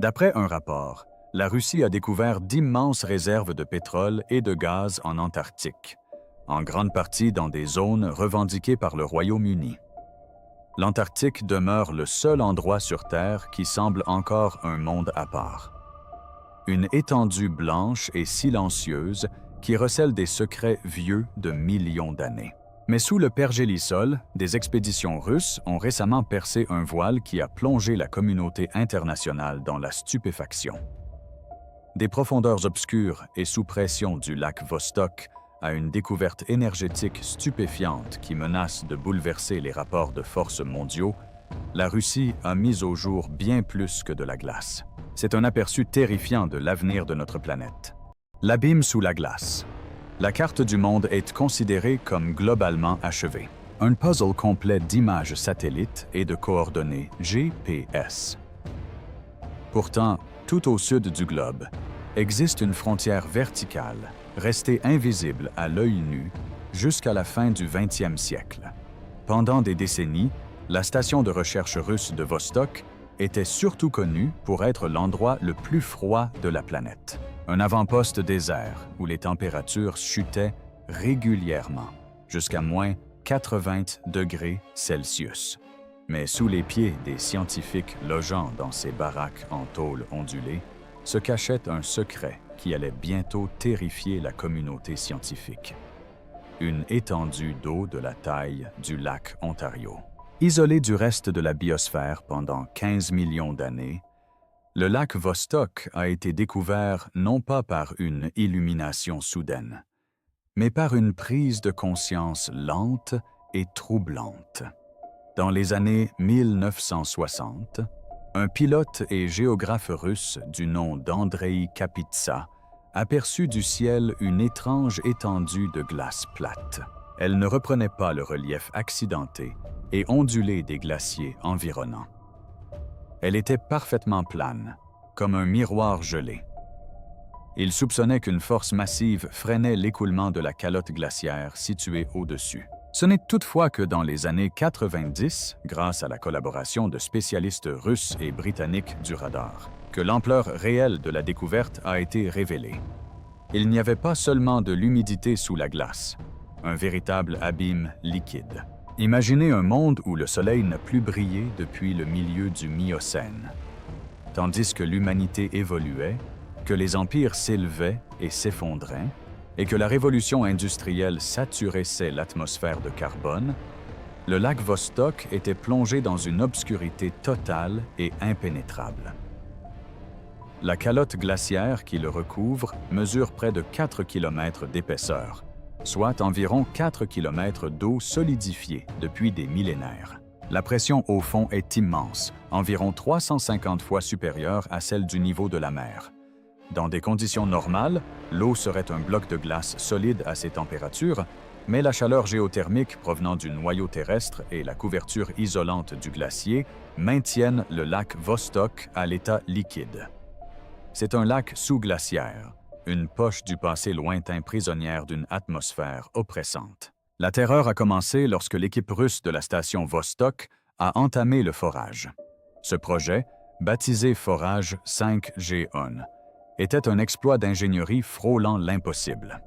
D'après un rapport, la Russie a découvert d'immenses réserves de pétrole et de gaz en Antarctique, en grande partie dans des zones revendiquées par le Royaume-Uni. L'Antarctique demeure le seul endroit sur Terre qui semble encore un monde à part. Une étendue blanche et silencieuse qui recèle des secrets vieux de millions d'années. Mais sous le pergélisol, des expéditions russes ont récemment percé un voile qui a plongé la communauté internationale dans la stupéfaction. Des profondeurs obscures et sous pression du lac Vostok à une découverte énergétique stupéfiante qui menace de bouleverser les rapports de force mondiaux, la Russie a mis au jour bien plus que de la glace. C'est un aperçu terrifiant de l'avenir de notre planète. L'abîme sous la glace. La carte du monde est considérée comme globalement achevée. Un puzzle complet d'images satellites et de coordonnées GPS. Pourtant, tout au sud du globe, existe une frontière verticale, restée invisible à l'œil nu jusqu'à la fin du 20e siècle. Pendant des décennies, la station de recherche russe de Vostok était surtout connue pour être l'endroit le plus froid de la planète. Un avant-poste désert où les températures chutaient régulièrement, jusqu'à moins 80 degrés Celsius. Mais sous les pieds des scientifiques logeant dans ces baraques en tôle ondulée, se cachait un secret qui allait bientôt terrifier la communauté scientifique. Une étendue d'eau de la taille du lac Ontario. Isolé du reste de la biosphère pendant 15 millions d'années, le lac Vostok a été découvert non pas par une illumination soudaine, mais par une prise de conscience lente et troublante. Dans les années 1960, un pilote et géographe russe du nom d'Andreï Kapitsa aperçut du ciel une étrange étendue de glace plate. Elle ne reprenait pas le relief accidenté et ondulé des glaciers environnants. Elle était parfaitement plane, comme un miroir gelé. Il soupçonnait qu'une force massive freinait l'écoulement de la calotte glaciaire située au-dessus. Ce n'est toutefois que dans les années 90, grâce à la collaboration de spécialistes russes et britanniques du radar, que l'ampleur réelle de la découverte a été révélée. Il n'y avait pas seulement de l'humidité sous la glace, un véritable abîme liquide. Imaginez un monde où le soleil n'a plus brillé depuis le milieu du Miocène. Tandis que l'humanité évoluait, que les empires s'élevaient et s'effondraient, et que la révolution industrielle saturait l'atmosphère de carbone, le lac Vostok était plongé dans une obscurité totale et impénétrable. La calotte glaciaire qui le recouvre mesure près de 4 km d'épaisseur, soit environ 4 km d'eau solidifiée depuis des millénaires. La pression au fond est immense, environ 350 fois supérieure à celle du niveau de la mer. Dans des conditions normales, l'eau serait un bloc de glace solide à ces températures, mais la chaleur géothermique provenant du noyau terrestre et la couverture isolante du glacier maintiennent le lac Vostok à l'état liquide. C'est un lac sous-glaciaire, une poche du passé lointain prisonnière d'une atmosphère oppressante. La terreur a commencé lorsque l'équipe russe de la station Vostok a entamé le forage. Ce projet, baptisé Forage 5G1, était un exploit d'ingénierie frôlant l'impossible.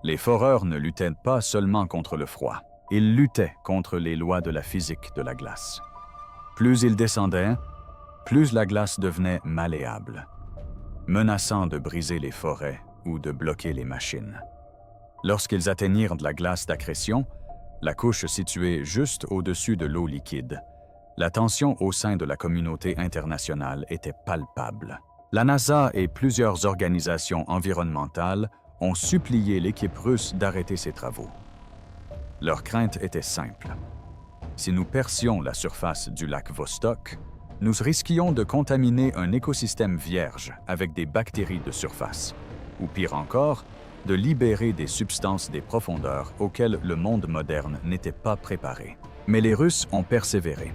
Les foreurs ne luttaient pas seulement contre le froid, ils luttaient contre les lois de la physique de la glace. Plus ils descendaient, plus la glace devenait malléable, menaçant de briser les forêts ou de bloquer les machines. Lorsqu'ils atteignirent de la glace d'accrétion, la couche située juste au-dessus de l'eau liquide, la tension au sein de la communauté internationale était palpable. La NASA et plusieurs organisations environnementales ont supplié l'équipe russe d'arrêter ses travaux. Leur crainte était simple. Si nous percions la surface du lac Vostok, nous risquions de contaminer un écosystème vierge avec des bactéries de surface, ou pire encore, de libérer des substances des profondeurs auxquelles le monde moderne n'était pas préparé. Mais les Russes ont persévéré.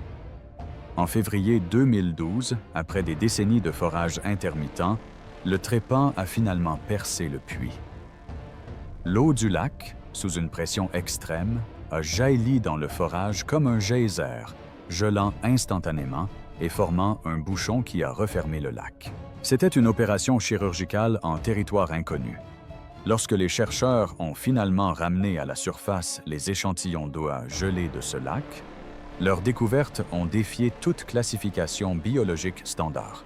En février 2012, après des décennies de forage intermittent, le trépan a finalement percé le puits. L'eau du lac, sous une pression extrême, a jailli dans le forage comme un geyser, gelant instantanément et formant un bouchon qui a refermé le lac. C'était une opération chirurgicale en territoire inconnu. Lorsque les chercheurs ont finalement ramené à la surface les échantillons d'eau gelée de ce lac, leurs découvertes ont défié toute classification biologique standard.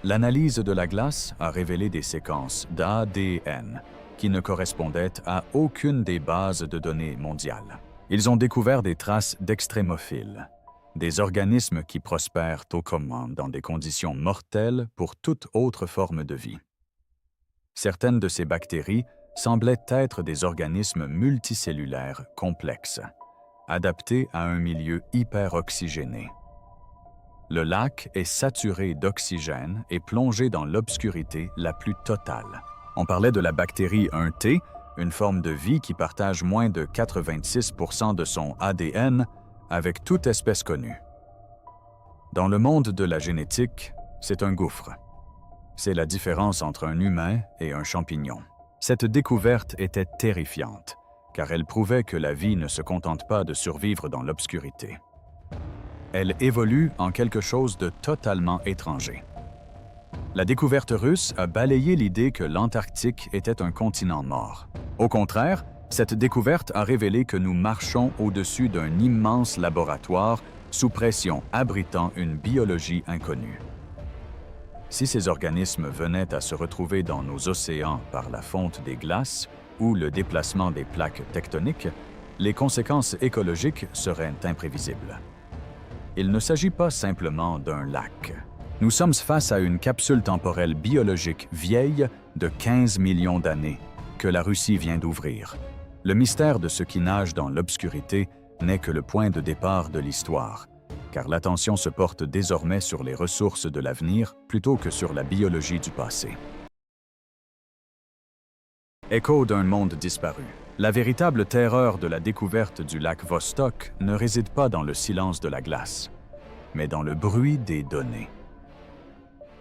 L'analyse de la glace a révélé des séquences d'ADN qui ne correspondaient à aucune des bases de données mondiales. Ils ont découvert des traces d'extrémophiles, des organismes qui prospèrent autrement dans des conditions mortelles pour toute autre forme de vie. Certaines de ces bactéries semblaient être des organismes multicellulaires complexes, adaptés à un milieu hyperoxygéné. Le lac est saturé d'oxygène et plongé dans l'obscurité la plus totale. On parlait de la bactérie 1T, une forme de vie qui partage moins de 86% de son ADN avec toute espèce connue. Dans le monde de la génétique, c'est un gouffre. C'est la différence entre un humain et un champignon. Cette découverte était terrifiante, car elle prouvait que la vie ne se contente pas de survivre dans l'obscurité. Elle évolue en quelque chose de totalement étranger. La découverte russe a balayé l'idée que l'Antarctique était un continent mort. Au contraire, cette découverte a révélé que nous marchons au-dessus d'un immense laboratoire sous pression abritant une biologie inconnue. Si ces organismes venaient à se retrouver dans nos océans par la fonte des glaces ou le déplacement des plaques tectoniques, les conséquences écologiques seraient imprévisibles. Il ne s'agit pas simplement d'un lac. Nous sommes face à une capsule temporelle biologique vieille de 15 millions d'années que la Russie vient d'ouvrir. Le mystère de ce qui nage dans l'obscurité n'est que le point de départ de l'histoire, car l'attention se porte désormais sur les ressources de l'avenir plutôt que sur la biologie du passé. Écho d'un monde disparu. La véritable terreur de la découverte du lac Vostok ne réside pas dans le silence de la glace, mais dans le bruit des données.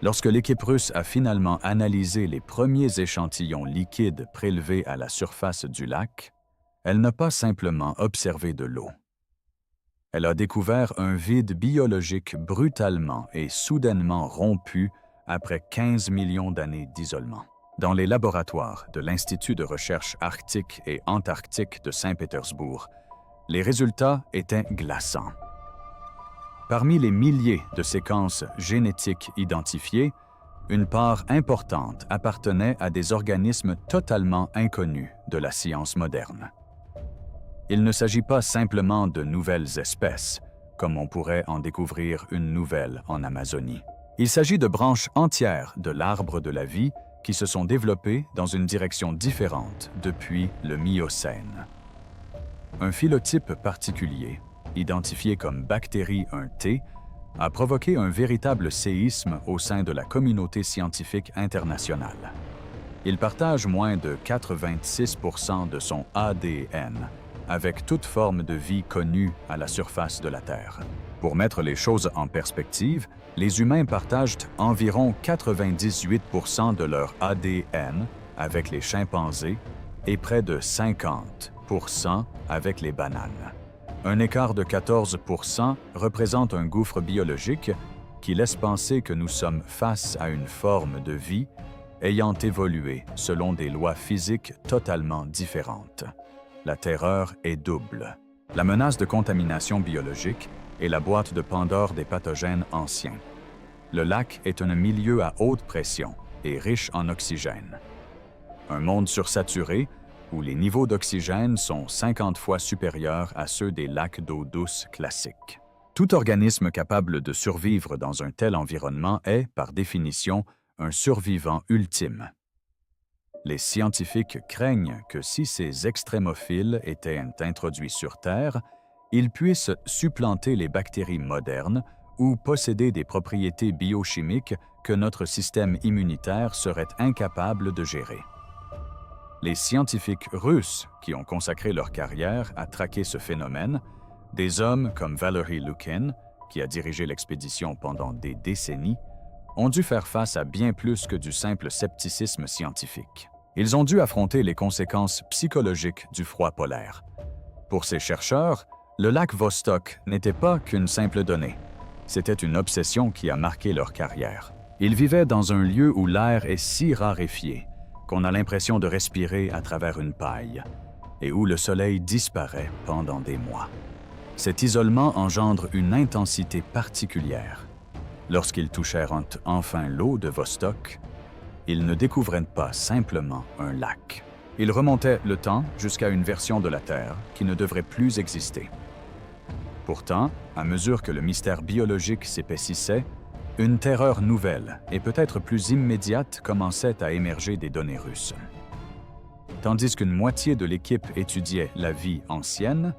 Lorsque l'équipe russe a finalement analysé les premiers échantillons liquides prélevés à la surface du lac, elle n'a pas simplement observé de l'eau. Elle a découvert un vide biologique brutalement et soudainement rompu après 15 millions d'années d'isolement. Dans les laboratoires de l'Institut de recherche arctique et antarctique de Saint-Pétersbourg, les résultats étaient glaçants. Parmi les milliers de séquences génétiques identifiées, une part importante appartenait à des organismes totalement inconnus de la science moderne. Il ne s'agit pas simplement de nouvelles espèces, comme on pourrait en découvrir une nouvelle en Amazonie. Il s'agit de branches entières de l'arbre de la vie qui se sont développées dans une direction différente depuis le Miocène. Un phylotype particulier, identifié comme bactérie 1T, a provoqué un véritable séisme au sein de la communauté scientifique internationale. Il partage moins de 86% de son ADN avec toute forme de vie connue à la surface de la Terre. Pour mettre les choses en perspective, les humains partagent environ 98% de leur ADN avec les chimpanzés et près de 50% avec les bananes. Un écart de 14% représente un gouffre biologique qui laisse penser que nous sommes face à une forme de vie ayant évolué selon des lois physiques totalement différentes. La terreur est double. La menace de contamination biologique et la boîte de Pandore des pathogènes anciens. Le lac est un milieu à haute pression et riche en oxygène. Un monde sursaturé où les niveaux d'oxygène sont 50 fois supérieurs à ceux des lacs d'eau douce classiques. Tout organisme capable de survivre dans un tel environnement est, par définition, un survivant ultime. Les scientifiques craignent que si ces extrémophiles étaient introduits sur Terre, ils puissent supplanter les bactéries modernes ou posséder des propriétés biochimiques que notre système immunitaire serait incapable de gérer. Les scientifiques russes qui ont consacré leur carrière à traquer ce phénomène, des hommes comme Valery Lukin, qui a dirigé l'expédition pendant des décennies, ont dû faire face à bien plus que du simple scepticisme scientifique. Ils ont dû affronter les conséquences psychologiques du froid polaire. Pour ces chercheurs, le lac Vostok n'était pas qu'une simple donnée. C'était une obsession qui a marqué leur carrière. Ils vivaient dans un lieu où l'air est si raréfié qu'on a l'impression de respirer à travers une paille et où le soleil disparaît pendant des mois. Cet isolement engendre une intensité particulière. Lorsqu'ils touchèrent enfin l'eau de Vostok, ils ne découvraient pas simplement un lac. Ils remontaient le temps jusqu'à une version de la Terre qui ne devrait plus exister. Pourtant, à mesure que le mystère biologique s'épaississait, une terreur nouvelle et peut-être plus immédiate commençait à émerger des données russes. Tandis qu'une moitié de l'équipe étudiait la vie ancienne,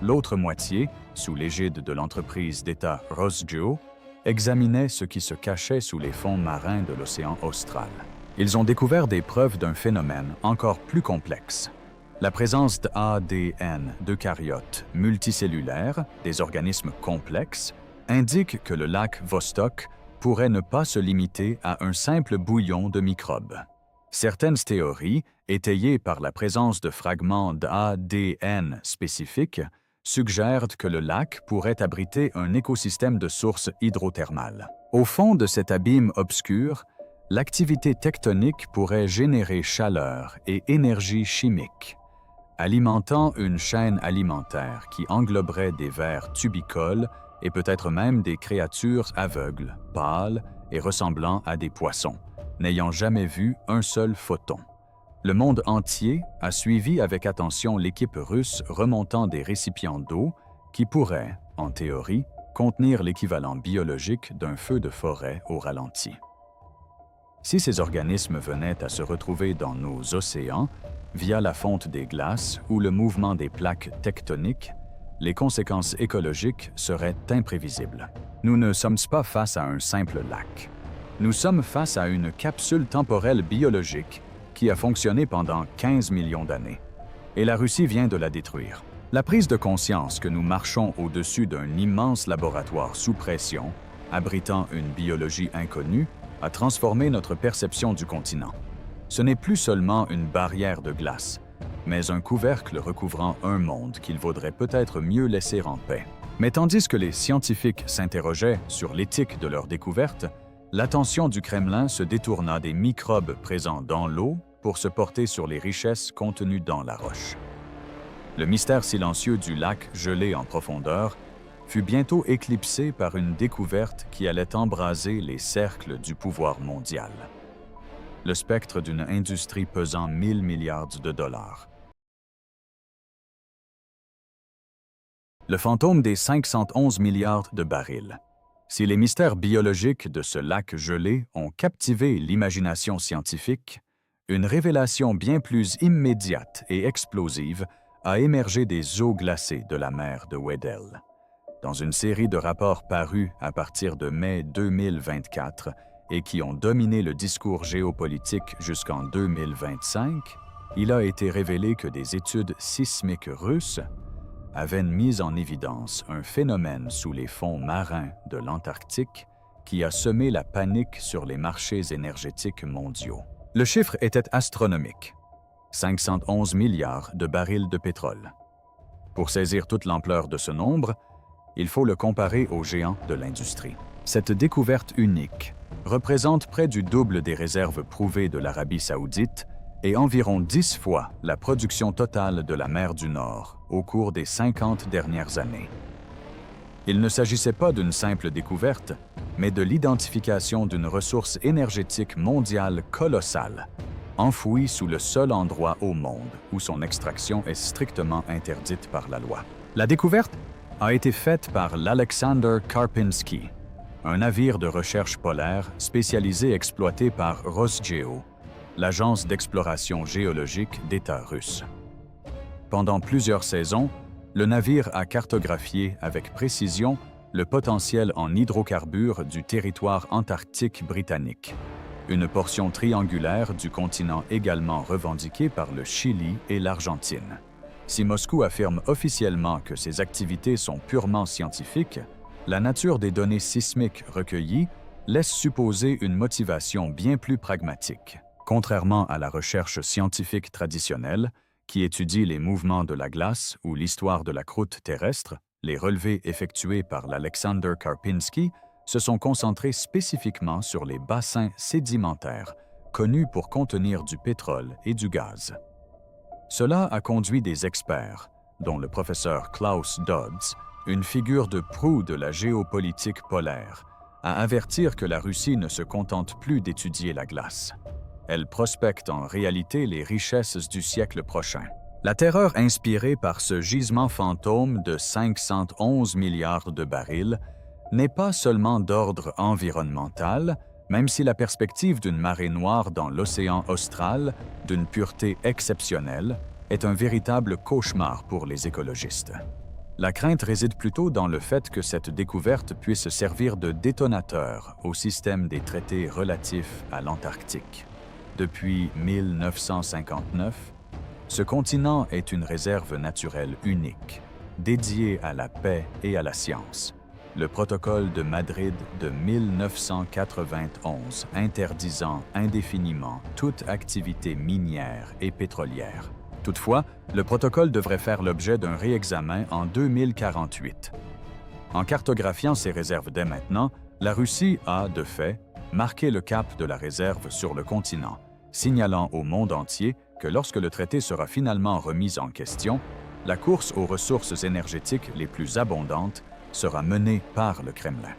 l'autre moitié, sous l'égide de l'entreprise d'État Rosgeo, examinait ce qui se cachait sous les fonds marins de l'océan austral. Ils ont découvert des preuves d'un phénomène encore plus complexe. La présence d'ADN d'eucaryotes multicellulaires, des organismes complexes, indique que le lac Vostok pourrait ne pas se limiter à un simple bouillon de microbes. Certaines théories, étayées par la présence de fragments d'ADN spécifiques, suggèrent que le lac pourrait abriter un écosystème de sources hydrothermales. Au fond de cet abîme obscur, l'activité tectonique pourrait générer chaleur et énergie chimique, alimentant une chaîne alimentaire qui engloberait des vers tubicoles et peut-être même des créatures aveugles, pâles et ressemblant à des poissons, n'ayant jamais vu un seul photon. Le monde entier a suivi avec attention l'équipe russe remontant des récipients d'eau qui pourraient, en théorie, contenir l'équivalent biologique d'un feu de forêt au ralenti. Si ces organismes venaient à se retrouver dans nos océans, via la fonte des glaces ou le mouvement des plaques tectoniques, les conséquences écologiques seraient imprévisibles. Nous ne sommes pas face à un simple lac. Nous sommes face à une capsule temporelle biologique qui a fonctionné pendant 15 millions d'années. Et la Russie vient de la détruire. La prise de conscience que nous marchons au-dessus d'un immense laboratoire sous pression, abritant une biologie inconnue, a transformé notre perception du continent. Ce n'est plus seulement une barrière de glace, mais un couvercle recouvrant un monde qu'il vaudrait peut-être mieux laisser en paix. Mais tandis que les scientifiques s'interrogeaient sur l'éthique de leur découverte, l'attention du Kremlin se détourna des microbes présents dans l'eau pour se porter sur les richesses contenues dans la roche. Le mystère silencieux du lac gelé en profondeur fut bientôt éclipsé par une découverte qui allait embraser les cercles du pouvoir mondial. Le spectre d'une industrie pesant 1000 milliards de dollars. Le fantôme des 511 milliards de barils. Si les mystères biologiques de ce lac gelé ont captivé l'imagination scientifique, une révélation bien plus immédiate et explosive a émergé des eaux glacées de la mer de Weddell. Dans une série de rapports parus à partir de mai 2024 et qui ont dominé le discours géopolitique jusqu'en 2025, il a été révélé que des études sismiques russes avaient mis en évidence un phénomène sous les fonds marins de l'Antarctique qui a semé la panique sur les marchés énergétiques mondiaux. Le chiffre était astronomique, 511 milliards de barils de pétrole. Pour saisir toute l'ampleur de ce nombre, il faut le comparer aux géants de l'industrie. Cette découverte unique représente près du double des réserves prouvées de l'Arabie saoudite et environ 10 fois la production totale de la mer du Nord au cours des 50 dernières années. Il ne s'agissait pas d'une simple découverte, mais de l'identification d'une ressource énergétique mondiale colossale, enfouie sous le seul endroit au monde où son extraction est strictement interdite par la loi. La découverte a été faite par l'Alexander Karpinski, un navire de recherche polaire spécialisé exploité par Rosgeo, l'agence d'exploration géologique d'État russe. Pendant plusieurs saisons, le navire a cartographié avec précision le potentiel en hydrocarbures du territoire antarctique britannique, une portion triangulaire du continent également revendiquée par le Chili et l'Argentine. Si Moscou affirme officiellement que ses activités sont purement scientifiques, la nature des données sismiques recueillies laisse supposer une motivation bien plus pragmatique. Contrairement à la recherche scientifique traditionnelle, qui étudie les mouvements de la glace ou l'histoire de la croûte terrestre, Les relevés effectués par l'Alexander Karpinski se sont concentrés spécifiquement sur les bassins sédimentaires, connus pour contenir du pétrole et du gaz. Cela a conduit des experts, dont le professeur Klaus Dodds, une figure de proue de la géopolitique polaire, à avertir que la Russie ne se contente plus d'étudier la glace. Elle prospecte en réalité les richesses du siècle prochain. La terreur inspirée par ce gisement fantôme de 511 milliards de barils n'est pas seulement d'ordre environnemental, même si la perspective d'une marée noire dans l'océan austral, d'une pureté exceptionnelle, est un véritable cauchemar pour les écologistes. La crainte réside plutôt dans le fait que cette découverte puisse servir de détonateur au système des traités relatifs à l'Antarctique. Depuis 1959, ce continent est une réserve naturelle unique, dédiée à la paix et à la science. Le protocole de Madrid de 1991 interdisant indéfiniment toute activité minière et pétrolière. Toutefois, le protocole devrait faire l'objet d'un réexamen en 2048. En cartographiant ces réserves dès maintenant, la Russie a, de fait, marqué le cap de la réserve sur le continent, signalant au monde entier que lorsque le traité sera finalement remis en question, la course aux ressources énergétiques les plus abondantes sera menée par le Kremlin.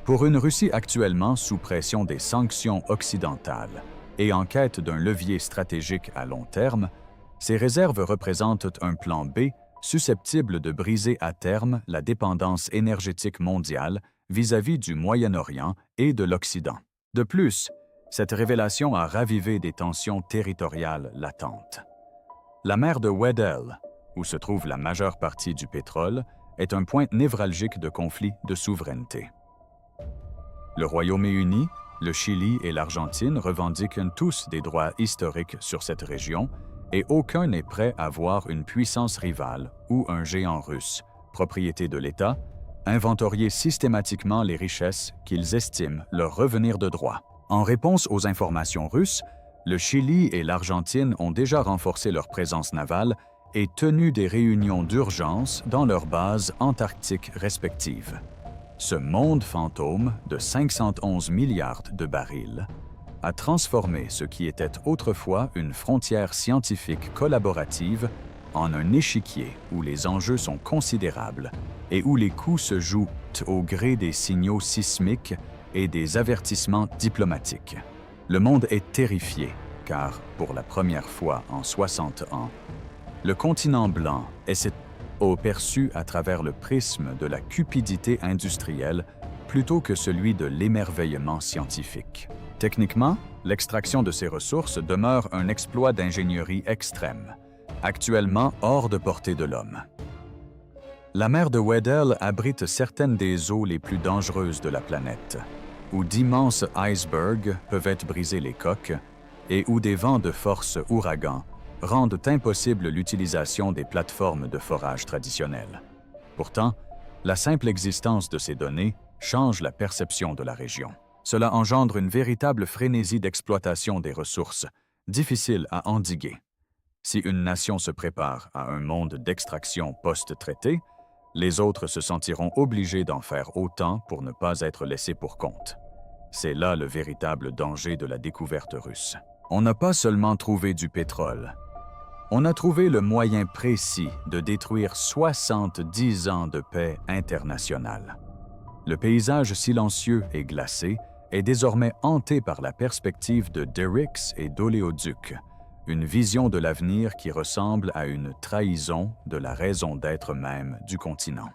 Pour une Russie actuellement sous pression des sanctions occidentales et en quête d'un levier stratégique à long terme, ces réserves représentent un plan B susceptible de briser à terme la dépendance énergétique mondiale vis-à-vis du Moyen-Orient et de l'Occident. De plus, cette révélation a ravivé des tensions territoriales latentes. La mer de Weddell, où se trouve la majeure partie du pétrole, est un point névralgique de conflit de souveraineté. Le Royaume-Uni, le Chili et l'Argentine revendiquent tous des droits historiques sur cette région et aucun n'est prêt à voir une puissance rivale ou un géant russe, propriété de l'État, inventorier systématiquement les richesses qu'ils estiment leur revenir de droit. En réponse aux informations russes, le Chili et l'Argentine ont déjà renforcé leur présence navale et tenu des réunions d'urgence dans leurs bases antarctiques respectives. Ce monde fantôme de 511 milliards de barils a transformé ce qui était autrefois une frontière scientifique collaborative en un échiquier où les enjeux sont considérables et où les coups se jouent au gré des signaux sismiques et des avertissements diplomatiques. Le monde est terrifié, car pour la première fois en 60 ans, le continent blanc est perçu à travers le prisme de la cupidité industrielle plutôt que celui de l'émerveillement scientifique. Techniquement, l'extraction de ces ressources demeure un exploit d'ingénierie extrême, actuellement hors de portée de l'homme. La mer de Weddell abrite certaines des eaux les plus dangereuses de la planète, où d'immenses icebergs peuvent briser les coques et où des vents de force ouragan rendent impossible l'utilisation des plateformes de forage traditionnelles. Pourtant, la simple existence de ces données change la perception de la région. Cela engendre une véritable frénésie d'exploitation des ressources, difficile à endiguer. Si une nation se prépare à un monde d'extraction post-traité, les autres se sentiront obligés d'en faire autant pour ne pas être laissés pour compte. C'est là le véritable danger de la découverte russe. On n'a pas seulement trouvé du pétrole. On a trouvé le moyen précis de détruire 70 ans de paix internationale. Le paysage silencieux et glacé est désormais hanté par la perspective de Derricks et d'oléoducs, une vision de l'avenir qui ressemble à une trahison de la raison d'être même du continent.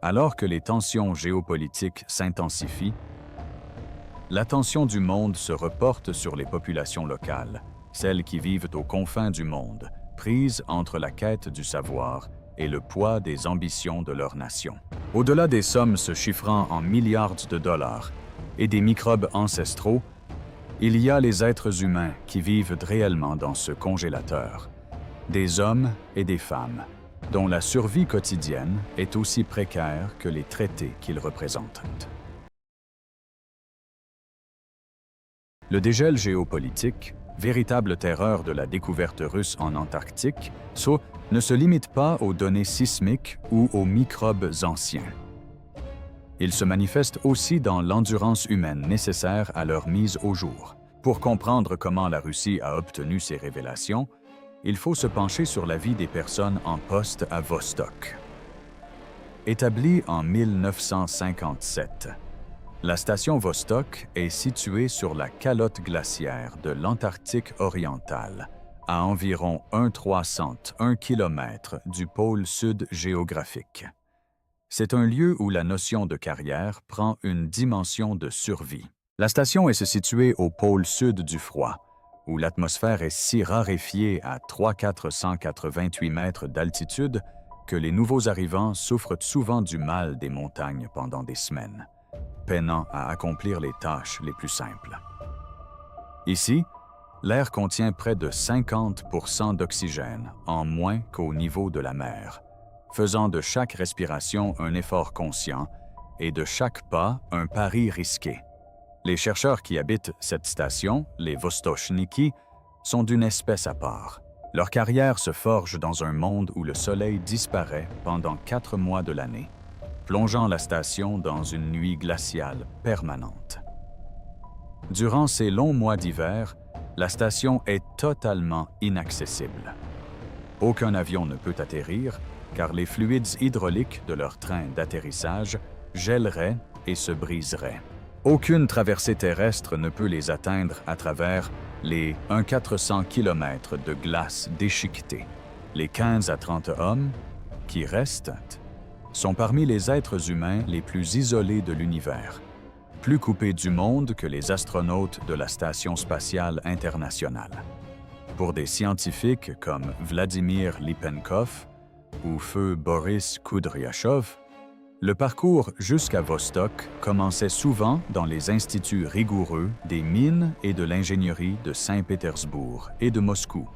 Alors que les tensions géopolitiques s'intensifient, l'attention du monde se reporte sur les populations locales, celles qui vivent aux confins du monde, prises entre la quête du savoir et le poids des ambitions de leur nation. Au-delà des sommes se chiffrant en milliards de dollars et des microbes ancestraux, il y a les êtres humains qui vivent réellement dans ce congélateur, des hommes et des femmes, dont la survie quotidienne est aussi précaire que les traités qu'ils représentent. Le dégel géopolitique, véritable terreur de la découverte russe en Antarctique, ne se limite pas aux données sismiques ou aux microbes anciens. Il se manifeste aussi dans l'endurance humaine nécessaire à leur mise au jour. Pour comprendre comment la Russie a obtenu ces révélations, il faut se pencher sur la vie des personnes en poste à Vostok. Établie en 1957, la station Vostok est située sur la calotte glaciaire de l'Antarctique orientale, à environ 1 km du pôle sud géographique. C'est un lieu où la notion de carrière prend une dimension de survie. La station est située au pôle sud du froid, où l'atmosphère est si raréfiée à 488 mètres d'altitude que les nouveaux arrivants souffrent souvent du mal des montagnes pendant des semaines, peinant à accomplir les tâches les plus simples. Ici, l'air contient près de 50% d'oxygène en moins qu'au niveau de la mer, faisant de chaque respiration un effort conscient et de chaque pas un pari risqué. Les chercheurs qui habitent cette station, les Vostochniki, sont d'une espèce à part. Leur carrière se forge dans un monde où le soleil disparaît pendant 4 mois de l'année, plongeant la station dans une nuit glaciale permanente. Durant ces longs mois d'hiver, la station est totalement inaccessible. Aucun avion ne peut atterrir car les fluides hydrauliques de leur train d'atterrissage gèleraient et se briseraient. Aucune traversée terrestre ne peut les atteindre à travers les 400 km de glace déchiquetée. Les 15 à 30 hommes qui restent sont parmi les êtres humains les plus isolés de l'univers, plus coupés du monde que les astronautes de la Station spatiale internationale. Pour des scientifiques comme Vladimir Lipenkov ou feu Boris Kudryashov, le parcours jusqu'à Vostok commençait souvent dans les instituts rigoureux des mines et de l'ingénierie de Saint-Pétersbourg et de Moscou,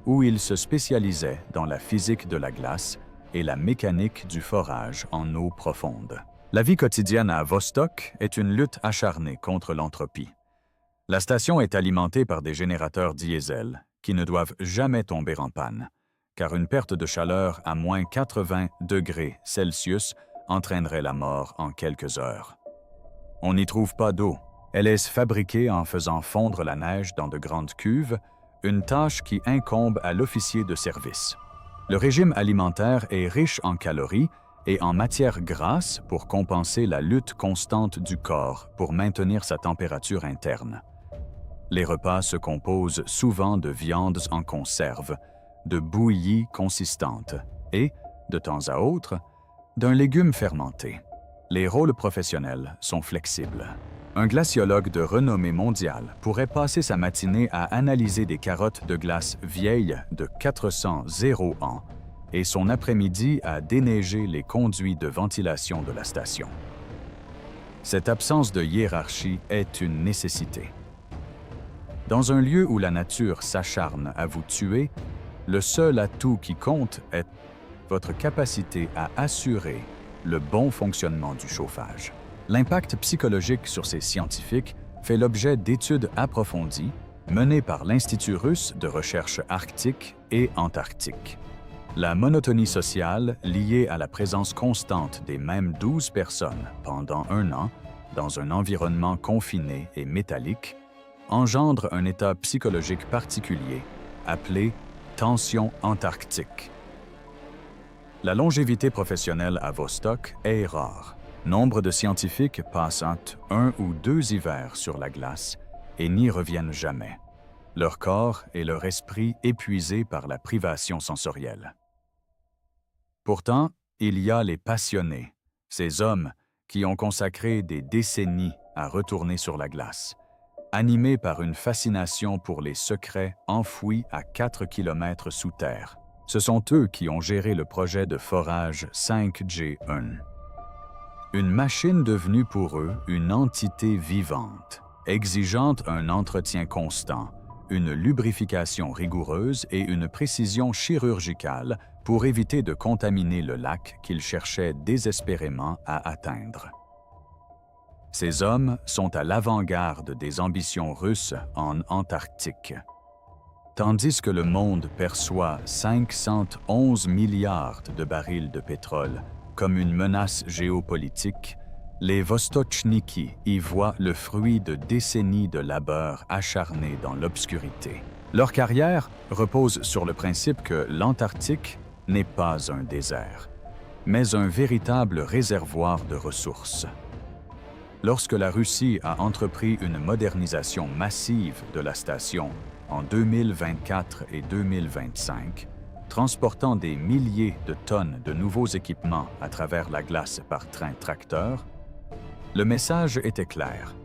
où ils se spécialisaient dans la physique de la glace et la mécanique du forage en eau profonde. La vie quotidienne à Vostok est une lutte acharnée contre l'entropie. La station est alimentée par des générateurs diesel qui ne doivent jamais tomber en panne, car une perte de chaleur à moins 80 degrés Celsius entraînerait la mort en quelques heures. On n'y trouve pas d'eau. Elle est fabriquée en faisant fondre la neige dans de grandes cuves, une tâche qui incombe à l'officier de service. Le régime alimentaire est riche en calories et en matières grasses pour compenser la lutte constante du corps pour maintenir sa température interne. Les repas se composent souvent de viandes en conserve, de bouillies consistantes et, de temps à autre, d'un légume fermenté. Les rôles professionnels sont flexibles. Un glaciologue de renommée mondiale pourrait passer sa matinée à analyser des carottes de glace vieilles de 400 ans et son après-midi à déneiger les conduits de ventilation de la station. Cette absence de hiérarchie est une nécessité. Dans un lieu où la nature s'acharne à vous tuer, le seul atout qui compte est votre capacité à assurer le bon fonctionnement du chauffage. L'impact psychologique sur ces scientifiques fait l'objet d'études approfondies menées par l'Institut russe de recherche arctique et antarctique. La monotonie sociale liée à la présence constante des mêmes 12 personnes pendant 1 an dans un environnement confiné et métallique engendre un état psychologique particulier appelé tension antarctique. La longévité professionnelle à Vostok est rare. Nombre de scientifiques passent 1 ou 2 hivers sur la glace et n'y reviennent jamais, leur corps et leur esprit épuisés par la privation sensorielle. Pourtant, il y a les passionnés, ces hommes qui ont consacré des décennies à retourner sur la glace, animés par une fascination pour les secrets enfouis à 4 km sous terre. Ce sont eux qui ont géré le projet de forage 5G1. Une machine devenue pour eux une entité vivante, exigeant un entretien constant, une lubrification rigoureuse et une précision chirurgicale pour éviter de contaminer le lac qu'ils cherchaient désespérément à atteindre. Ces hommes sont à l'avant-garde des ambitions russes en Antarctique. Tandis que le monde perçoit 511 milliards de barils de pétrole comme une menace géopolitique, les Vostochniki y voient le fruit de décennies de labeur acharné dans l'obscurité. Leur carrière repose sur le principe que l'Antarctique n'est pas un désert, mais un véritable réservoir de ressources. Lorsque la Russie a entrepris une modernisation massive de la station en 2024 et 2025, transportant des milliers de tonnes de nouveaux équipements à travers la glace par train-tracteur, le message était clair.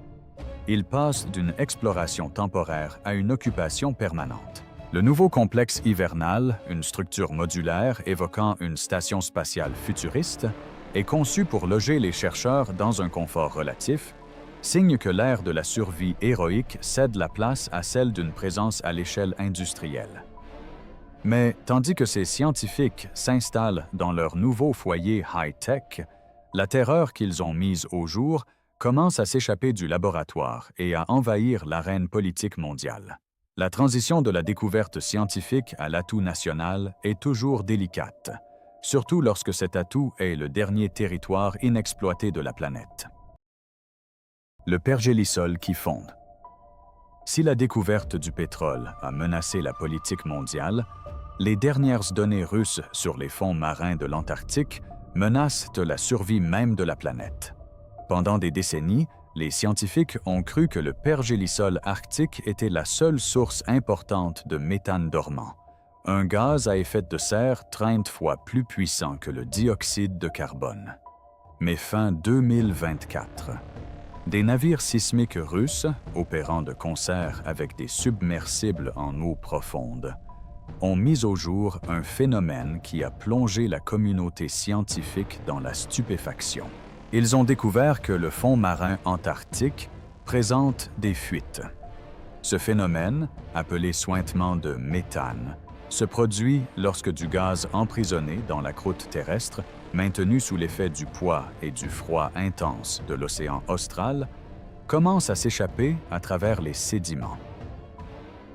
Il passe d'une exploration temporaire à une occupation permanente. Le nouveau complexe hivernal, une structure modulaire évoquant une station spatiale futuriste, est conçu pour loger les chercheurs dans un confort relatif, signe que l'ère de la survie héroïque cède la place à celle d'une présence à l'échelle industrielle. Mais tandis que ces scientifiques s'installent dans leur nouveau foyer high-tech, la terreur qu'ils ont mise au jour commence à s'échapper du laboratoire et à envahir l'arène politique mondiale. La transition de la découverte scientifique à l'atout national est toujours délicate, surtout lorsque cet atout est le dernier territoire inexploité de la planète. Le pergélisol qui fonde. Si la découverte du pétrole a menacé la politique mondiale, les dernières données russes sur les fonds marins de l'Antarctique menacent la survie même de la planète. Pendant des décennies, les scientifiques ont cru que le pergélisol arctique était la seule source importante de méthane dormant, un gaz à effet de serre 30 fois plus puissant que le dioxyde de carbone. Mais fin 2024, des navires sismiques russes, opérant de concert avec des submersibles en eau profonde, ont mis au jour un phénomène qui a plongé la communauté scientifique dans la stupéfaction. Ils ont découvert que le fond marin antarctique présente des fuites. Ce phénomène, appelé suintement de méthane, se produit lorsque du gaz emprisonné dans la croûte terrestre, maintenu sous l'effet du poids et du froid intense de l'océan austral, commence à s'échapper à travers les sédiments.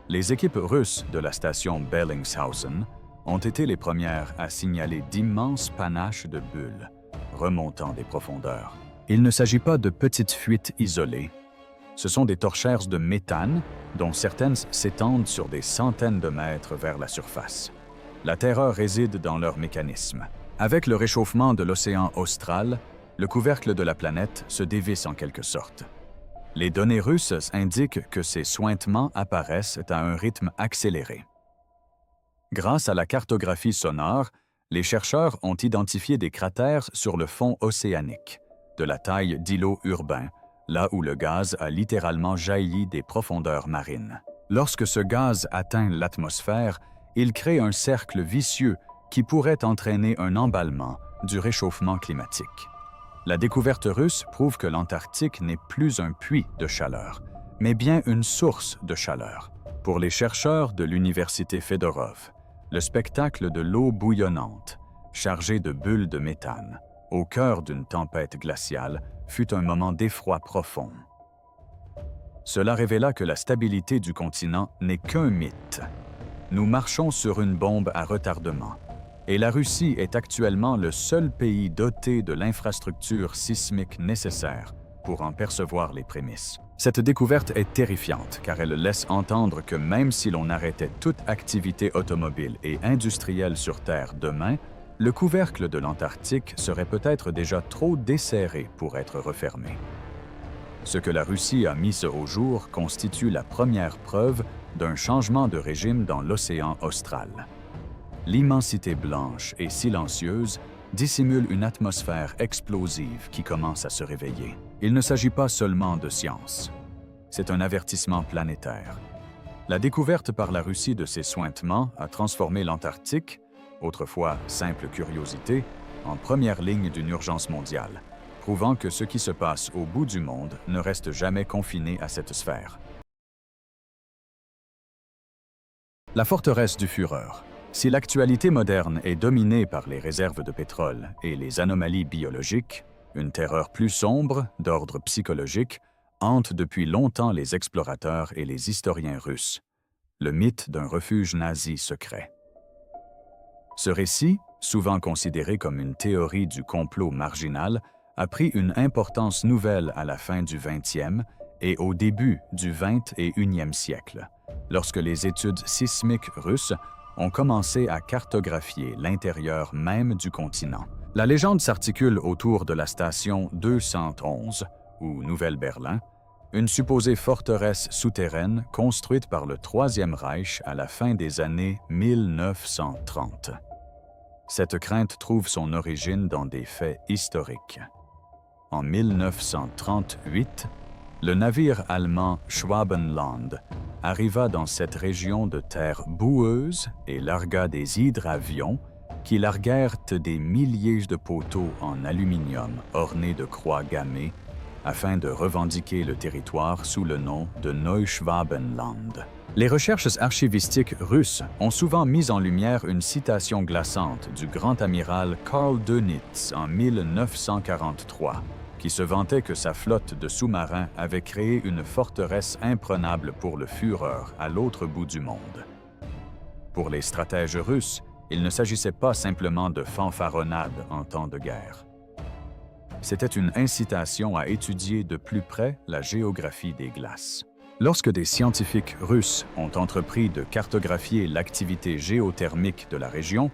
Les équipes russes de la station Bellingshausen ont été les premières à signaler d'immenses panaches de bulles remontant des profondeurs. Il ne s'agit pas de petites fuites isolées. Ce sont des torchères de méthane, dont certaines s'étendent sur des centaines de mètres vers la surface. La terreur réside dans leur mécanisme. Avec le réchauffement de l'océan austral, le couvercle de la planète se dévisse en quelque sorte. Les données russes indiquent que ces suintements apparaissent à un rythme accéléré. Grâce à la cartographie sonore, les chercheurs ont identifié des cratères sur le fond océanique, de la taille d'îlots urbains, là où le gaz a littéralement jailli des profondeurs marines. Lorsque ce gaz atteint l'atmosphère, il crée un cercle vicieux qui pourrait entraîner un emballement du réchauffement climatique. La découverte russe prouve que l'Antarctique n'est plus un puits de chaleur, mais bien une source de chaleur. Pour les chercheurs de l'Université Fedorov, le spectacle de l'eau bouillonnante, chargée de bulles de méthane, au cœur d'une tempête glaciale, fut un moment d'effroi profond. Cela révéla que la stabilité du continent n'est qu'un mythe. Nous marchons sur une bombe à retardement, et la Russie est actuellement le seul pays doté de l'infrastructure sismique nécessaire pour en percevoir les prémices. Cette découverte est terrifiante car elle laisse entendre que même si l'on arrêtait toute activité automobile et industrielle sur Terre demain, le couvercle de l'Antarctique serait peut-être déjà trop desserré pour être refermé. Ce que la Russie a mis au jour constitue la première preuve d'un changement de régime dans l'océan austral. L'immensité blanche et silencieuse dissimule une atmosphère explosive qui commence à se réveiller. Il ne s'agit pas seulement de science. C'est un avertissement planétaire. La découverte par la Russie de ces suintements a transformé l'Antarctique, autrefois simple curiosité, en première ligne d'une urgence mondiale, prouvant que ce qui se passe au bout du monde ne reste jamais confiné à cette sphère. La forteresse du Führer. Si l'actualité moderne est dominée par les réserves de pétrole et les anomalies biologiques, une terreur plus sombre, d'ordre psychologique, hante depuis longtemps les explorateurs et les historiens russes. le mythe d'un refuge nazi secret. Ce récit, souvent considéré comme une théorie du complot marginal, a pris une importance nouvelle à la fin du XXe et au début du XXIe siècle, lorsque les études sismiques russes ont commencé à cartographier l'intérieur même du continent. La légende s'articule autour de la station 211, ou Nouvelle-Berlin, une supposée forteresse souterraine construite par le Troisième Reich à la fin des années 1930. Cette crainte trouve son origine dans des faits historiques. En 1938, le navire allemand Schwabenland arriva dans cette région de terre boueuse et largua des hydravions qui larguèrent des milliers de poteaux en aluminium ornés de croix gammées afin de revendiquer le territoire sous le nom de Neuschwabenland. Les recherches archivistiques russes ont souvent mis en lumière une citation glaçante du grand amiral Karl Dönitz en 1943, qui se vantait que sa flotte de sous-marins avait créé une forteresse imprenable pour le Führer à l'autre bout du monde. Pour les stratèges russes, il ne s'agissait pas simplement de fanfaronnade en temps de guerre. C'était une incitation à étudier de plus près la géographie des glaces. Lorsque des scientifiques russes ont entrepris de cartographier l'activité géothermique de la région,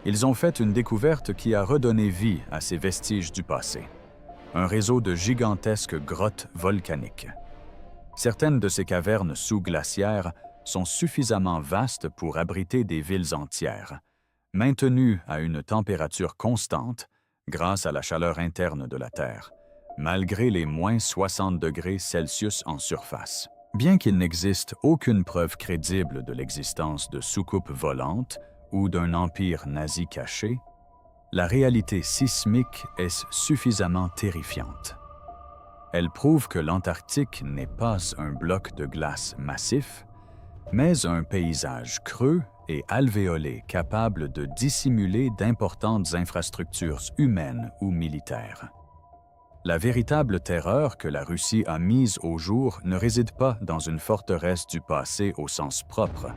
ils ont fait une découverte qui a redonné vie à ces vestiges du passé. Un réseau de gigantesques grottes volcaniques. Certaines de ces cavernes sous-glaciaires sont suffisamment vastes pour abriter des villes entières, maintenues à une température constante grâce à la chaleur interne de la Terre, malgré les moins 60 degrés Celsius en surface. Bien qu'il n'existe aucune preuve crédible de l'existence de soucoupes volantes ou d'un empire nazi caché, la réalité sismique est suffisamment terrifiante. Elle prouve que l'Antarctique n'est pas un bloc de glace massif, mais un paysage creux et alvéolé capable de dissimuler d'importantes infrastructures humaines ou militaires. La véritable terreur que la Russie a mise au jour ne réside pas dans une forteresse du passé au sens propre,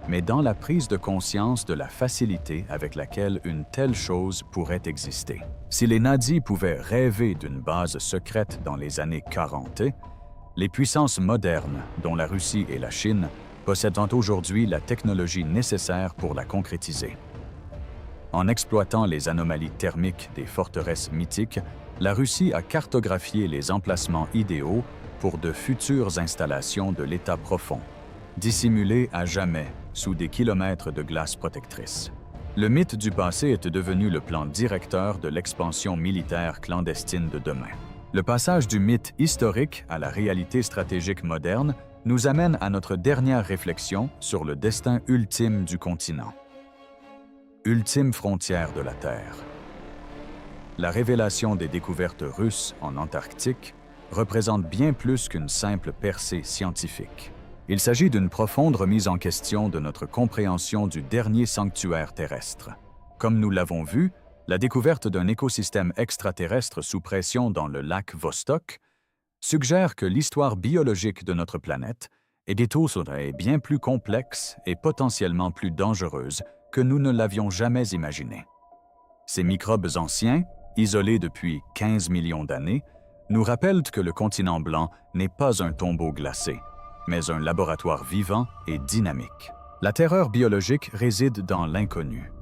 mais dans la prise de conscience de la facilité avec laquelle une telle chose pourrait exister. Si les nazis pouvaient rêver d'une base secrète dans les années 40, les puissances modernes, dont la Russie et la Chine, possédant aujourd'hui la technologie nécessaire pour la concrétiser. En exploitant les anomalies thermiques des forteresses mythiques, la Russie a cartographié les emplacements idéaux pour de futures installations de l'état profond, dissimulées à jamais sous des kilomètres de glace protectrice. Le mythe du passé est devenu le plan directeur de l'expansion militaire clandestine de demain. Le passage du mythe historique à la réalité stratégique moderne nous amène à notre dernière réflexion sur le destin ultime du continent. Ultime frontière de la Terre. La révélation des découvertes russes en Antarctique représente bien plus qu'une simple percée scientifique. Il s'agit d'une profonde remise en question de notre compréhension du dernier sanctuaire terrestre. Comme nous l'avons vu, la découverte d'un écosystème extraterrestre sous pression dans le lac Vostok suggère que l'histoire biologique de notre planète est bien plus complexe et potentiellement plus dangereuse que nous ne l'avions jamais imaginé. Ces microbes anciens, isolés depuis 15 millions d'années, nous rappellent que le continent blanc n'est pas un tombeau glacé, mais un laboratoire vivant et dynamique. La terreur biologique réside dans l'inconnu.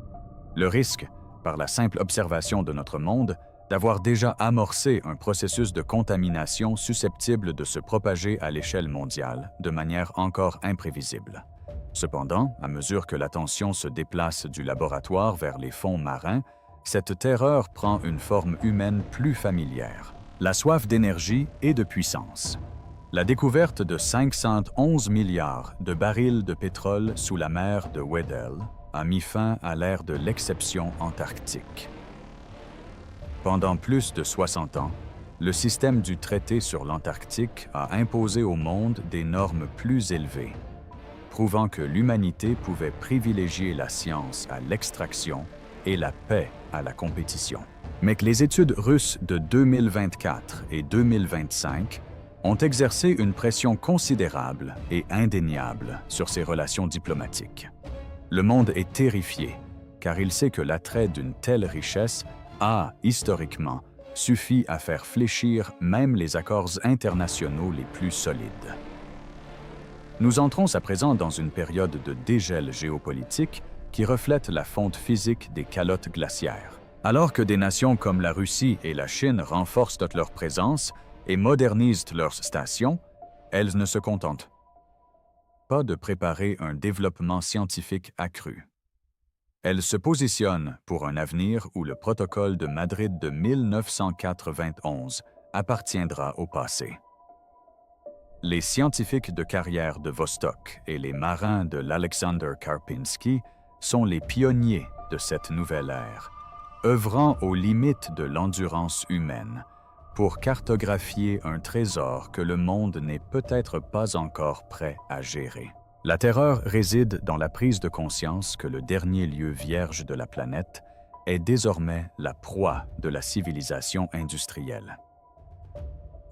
Le risque, par la simple observation de notre monde, d'avoir déjà amorcé un processus de contamination susceptible de se propager à l'échelle mondiale de manière encore imprévisible. Cependant, à mesure que l'attention se déplace du laboratoire vers les fonds marins, cette terreur prend une forme humaine plus familière. La soif d'énergie et de puissance. La découverte de 511 milliards de barils de pétrole sous la mer de Weddell a mis fin à l'ère de l'exception antarctique. Pendant plus de 60 ans, le système du traité sur l'Antarctique a imposé au monde des normes plus élevées, prouvant que l'humanité pouvait privilégier la science à l'extraction et la paix à la compétition. Mais que les études russes de 2024 et 2025 ont exercé une pression considérable et indéniable sur ses relations diplomatiques. Le monde est terrifié, car il sait que l'attrait d'une telle richesse a, historiquement, suffi à faire fléchir même les accords internationaux les plus solides. Nous entrons à présent dans une période de dégel géopolitique qui reflète la fonte physique des calottes glaciaires. Alors que des nations comme la Russie et la Chine renforcent leur présence et modernisent leurs stations, elles ne se contentent pas de préparer un développement scientifique accru. Elles se positionnent pour un avenir où le protocole de Madrid de 1991 appartiendra au passé. Les scientifiques de carrière de Vostok et les marins de l'Alexander Karpinski sont les pionniers de cette nouvelle ère, œuvrant aux limites de l'endurance humaine pour cartographier un trésor que le monde n'est peut-être pas encore prêt à gérer. La terreur réside dans la prise de conscience que le dernier lieu vierge de la planète est désormais la proie de la civilisation industrielle.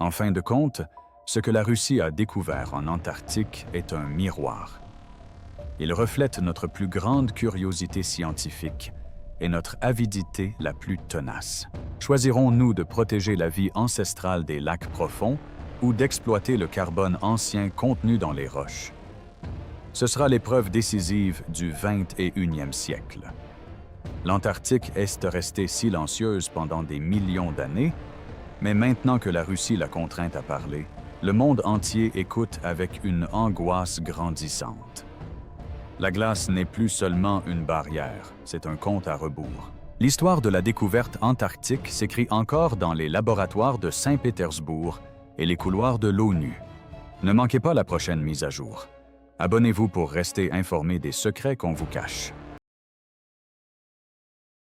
En fin de compte, ce que la Russie a découvert en Antarctique est un miroir. Il reflète notre plus grande curiosité scientifique et notre avidité la plus tenace. Choisirons-nous de protéger la vie ancestrale des lacs profonds ou d'exploiter le carbone ancien contenu dans les roches? Ce sera l'épreuve décisive du 21e siècle. L'Antarctique est restée silencieuse pendant des millions d'années, mais maintenant que la Russie l'a contrainte à parler, le monde entier écoute avec une angoisse grandissante. La glace n'est plus seulement une barrière, c'est un compte à rebours. L'histoire de la découverte antarctique s'écrit encore dans les laboratoires de Saint-Pétersbourg et les couloirs de l'ONU. Ne manquez pas la prochaine mise à jour. Abonnez-vous pour rester informé des secrets qu'on vous cache.